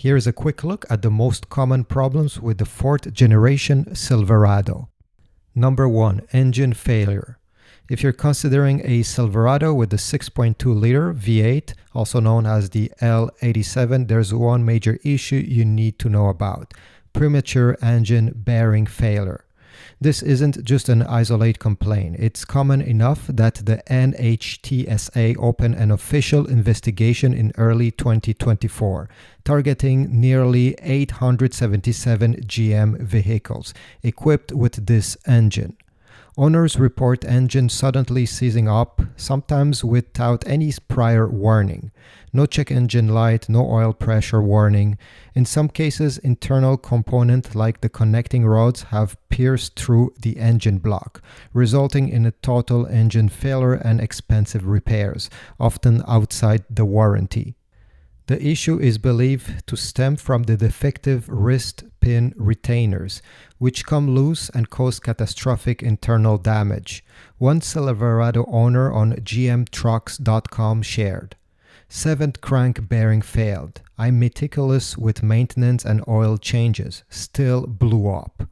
Here's a quick look at the most common problems with the 4th generation Silverado. Number 1. Engine failure. If you're considering a Silverado with the 6.2-liter V8, also known as the L87, there's one major issue you need to know about: premature engine bearing failure. This isn't just an isolated complaint. It's common enough that the NHTSA opened an official investigation in early 2024, targeting nearly 877 GM vehicles equipped with this engine. Owners report engines suddenly seizing up, sometimes without any prior warning. No check engine light, no oil pressure warning. In some cases, internal components like the connecting rods have pierced through the engine block, resulting in a total engine failure and expensive repairs, often outside the warranty. The issue is believed to stem from the defective wrist pin retainers, which come loose and cause catastrophic internal damage. One Silverado owner on gmtrucks.com shared, "7th crank bearing failed. I'm meticulous with maintenance and oil changes. Still blew up."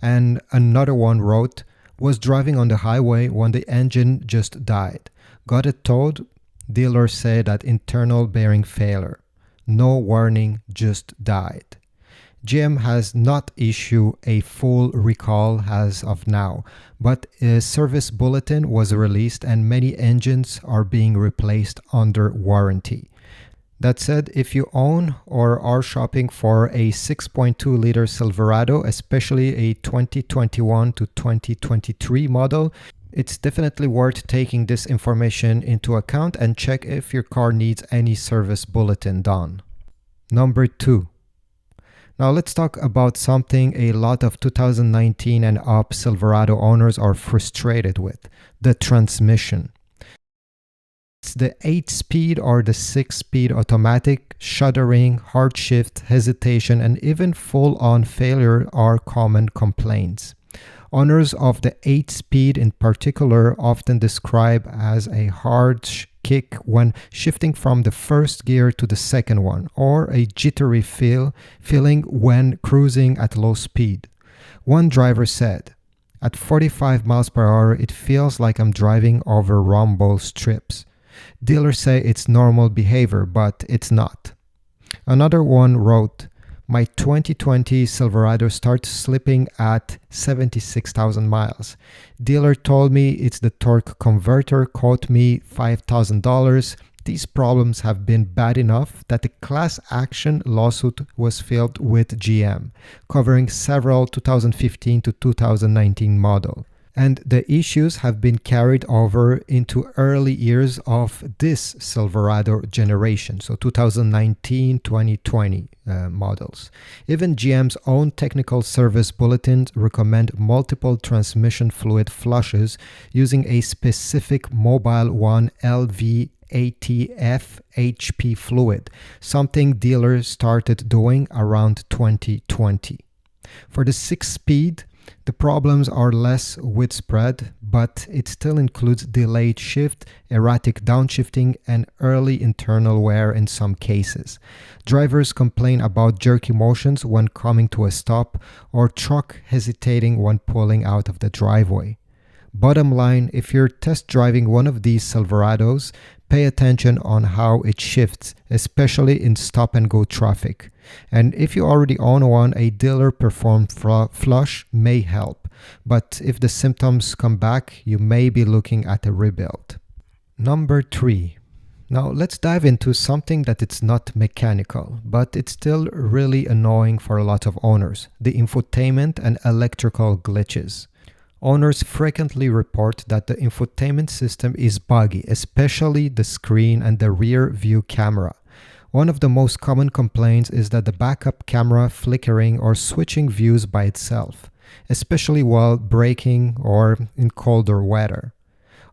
And another one wrote, "Was driving on the highway when the engine just died. Got it towed. Dealer said that internal bearing failure. No warning, just died." GM has not issued a full recall as of now, but a service bulletin was released and many engines are being replaced under warranty. That said, if you own or are shopping for a 6.2-liter Silverado, especially a 2021 to 2023 model, it's definitely worth taking this information into account and check if your car needs any service bulletin done. Number 2. Now let's talk about something a lot of 2019 and up Silverado owners are frustrated with: the transmission. It's the 8-speed or the 6-speed automatic. Shuddering, hard shift, hesitation, and even full-on failure are common complaints. Owners of the 8-speed in particular often describe as a hard kick when shifting from the first gear to the second one, or a jittery feeling when cruising at low speed. One driver said, "At 45 miles per hour, it feels like I'm driving over rumble strips." Dealers say it's normal behavior, but it's not. Another one wrote, "My 2020 Silverado starts slipping at 76,000 miles. Dealer told me it's the torque converter, quote me $5,000. These problems have been bad enough that the class action lawsuit was filed with GM, covering several 2015 to 2019 models. And the issues have been carried over into early years of this Silverado generation, so 2019-2020 models. Even GM's own technical service bulletins recommend multiple transmission fluid flushes using a specific Mobile One LV-ATF HP fluid, something dealers started doing around 2020. For the 6-speed, the problems are less widespread, but it still includes delayed shift, erratic downshifting, and early internal wear in some cases. Drivers complain about jerky motions when coming to a stop or truck hesitating when pulling out of the driveway. Bottom line, if you're test driving one of these Silverados, pay attention on how it shifts, especially in stop-and-go traffic. And if you already own one, a dealer-performed flush may help. But if the symptoms come back, you may be looking at a rebuild. Number 3. Now let's dive into something that it's not mechanical, but it's still really annoying for a lot of owners: the infotainment and electrical glitches. Owners frequently report that the infotainment system is buggy, especially the screen and the rear view camera. One of the most common complaints is that the backup camera flickering or switching views by itself, especially while braking or in colder weather.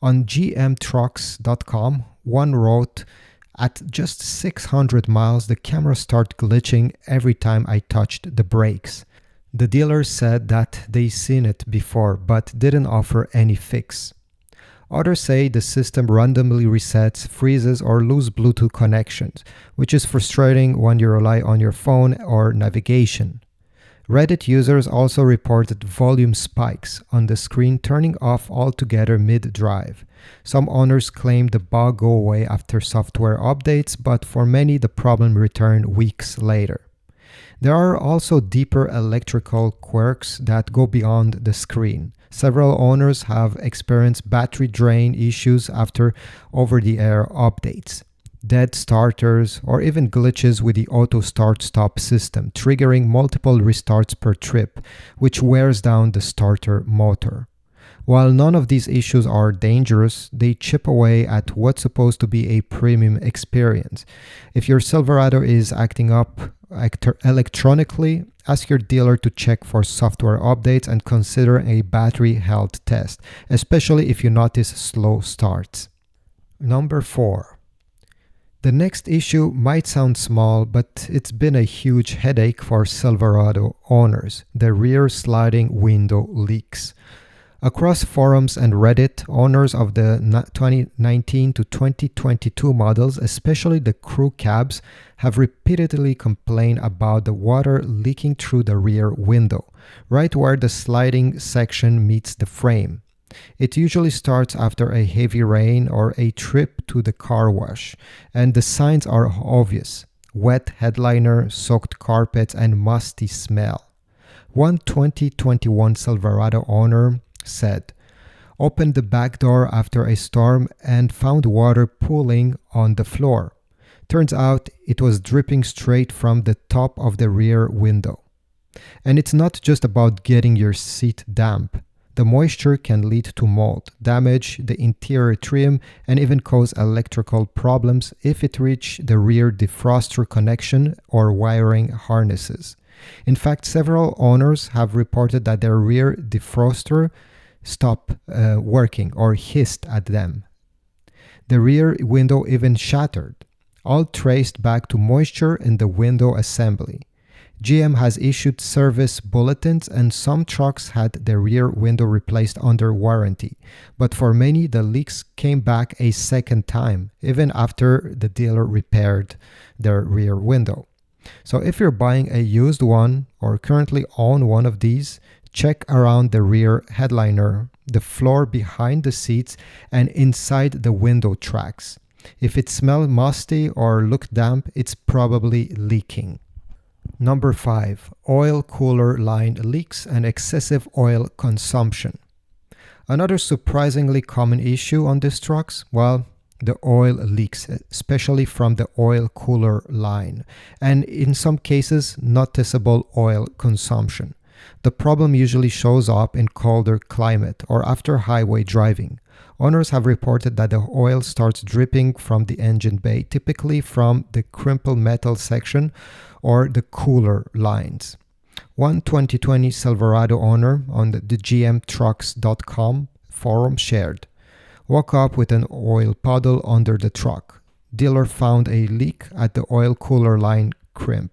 On gmtrucks.com, one wrote, "At just 600 miles, the camera started glitching every time I touched the brakes. The dealer said that they seen it before but didn't offer any fix." Others say the system randomly resets, freezes, or loses Bluetooth connections, which is frustrating when you rely on your phone or navigation. Reddit users also reported volume spikes on the screen turning off altogether mid-drive. Some owners claim the bug go away after software updates, but for many the problem returned weeks later. There are also deeper electrical quirks that go beyond the screen. Several owners have experienced battery drain issues after over-the-air updates, dead starters, or even glitches with the auto start-stop system, triggering multiple restarts per trip, which wears down the starter motor. While none of these issues are dangerous, they chip away at what's supposed to be a premium experience. If your Silverado is acting up electronically, ask your dealer to check for software updates and consider a battery health test, especially if you notice slow starts. Number 4. The next issue might sound small, but it's been a huge headache for Silverado owners: the rear sliding window leaks. Across forums and Reddit, owners of the 2019 to 2022 models, especially the crew cabs, have repeatedly complained about the water leaking through the rear window, right where the sliding section meets the frame. It usually starts after a heavy rain or a trip to the car wash, and the signs are obvious: wet headliner, soaked carpets, and musty smell. One 2021 Silverado owner said, "Opened the back door after a storm and found water pooling on the floor. Turns out it was dripping straight from the top of the rear window. And it's not just about getting your seat damp. The moisture can lead to mold, damage the interior trim, and even cause electrical problems if it reaches the rear defroster connection or wiring harnesses." In fact, several owners have reported that their rear defroster stopped working or hissed at them. The rear window even shattered, all traced back to moisture in the window assembly. GM has issued service bulletins, and some trucks had their rear window replaced under warranty. But for many, the leaks came back a second time, even after the dealer repaired their rear window. So if you're buying a used one or currently own one of these, check around the rear headliner, the floor behind the seats, and inside the window tracks. If it smells musty or looks damp, it's probably leaking. Number 5. Oil cooler line leaks and excessive oil consumption. Another surprisingly common issue on these trucks, well, the oil leaks, especially from the oil cooler line, and in some cases, noticeable oil consumption. The problem usually shows up in colder climate or after highway driving. Owners have reported that the oil starts dripping from the engine bay, typically from the crumpled metal section or the cooler lines. One 2020 Silverado owner on the gmtrucks.com forum shared, "Woke up with an oil puddle under the truck. Dealer found a leak at the oil cooler line crimp.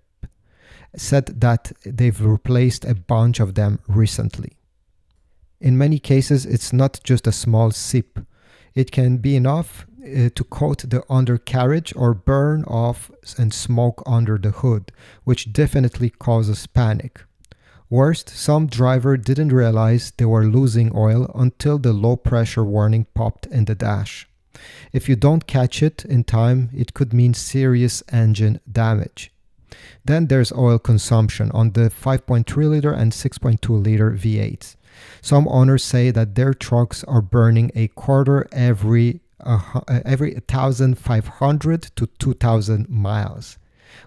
Said that they've replaced a bunch of them recently." In many cases, it's not just a small sip. It can be enough to coat the undercarriage or burn off and smoke under the hood, which definitely causes panic. Worst, some driver didn't realize they were losing oil until the low pressure warning popped in the dash. If you don't catch it in time, it could mean serious engine damage. Then there's oil consumption on the 5.3 liter and 6.2 liter V8s. Some owners say that their trucks are burning a quarter every 1,500 to 2,000 miles,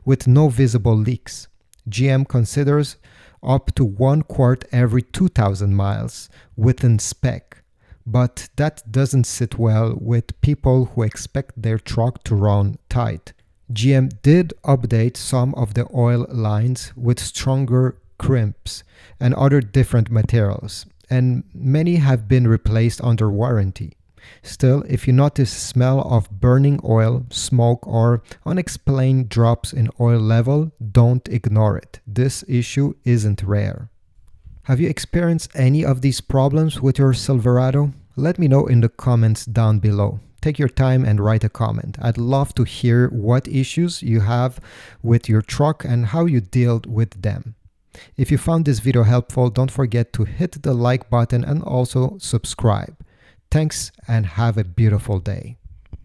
with no visible leaks. GM considers up to 1 quart every 2,000 miles within spec, but that doesn't sit well with people who expect their truck to run tight. GM did update some of the oil lines with stronger crimps and other different materials, and many have been replaced under warranty. Still, if you notice smell of burning oil, smoke, or unexplained drops in oil level, don't ignore it. This issue isn't rare. Have you experienced any of these problems with your Silverado? Let me know in the comments down below. Take your time and write a comment. I'd love to hear what issues you have with your truck and how you dealt with them. If you found this video helpful, don't forget to hit the like button and also subscribe. Thanks and have a beautiful day.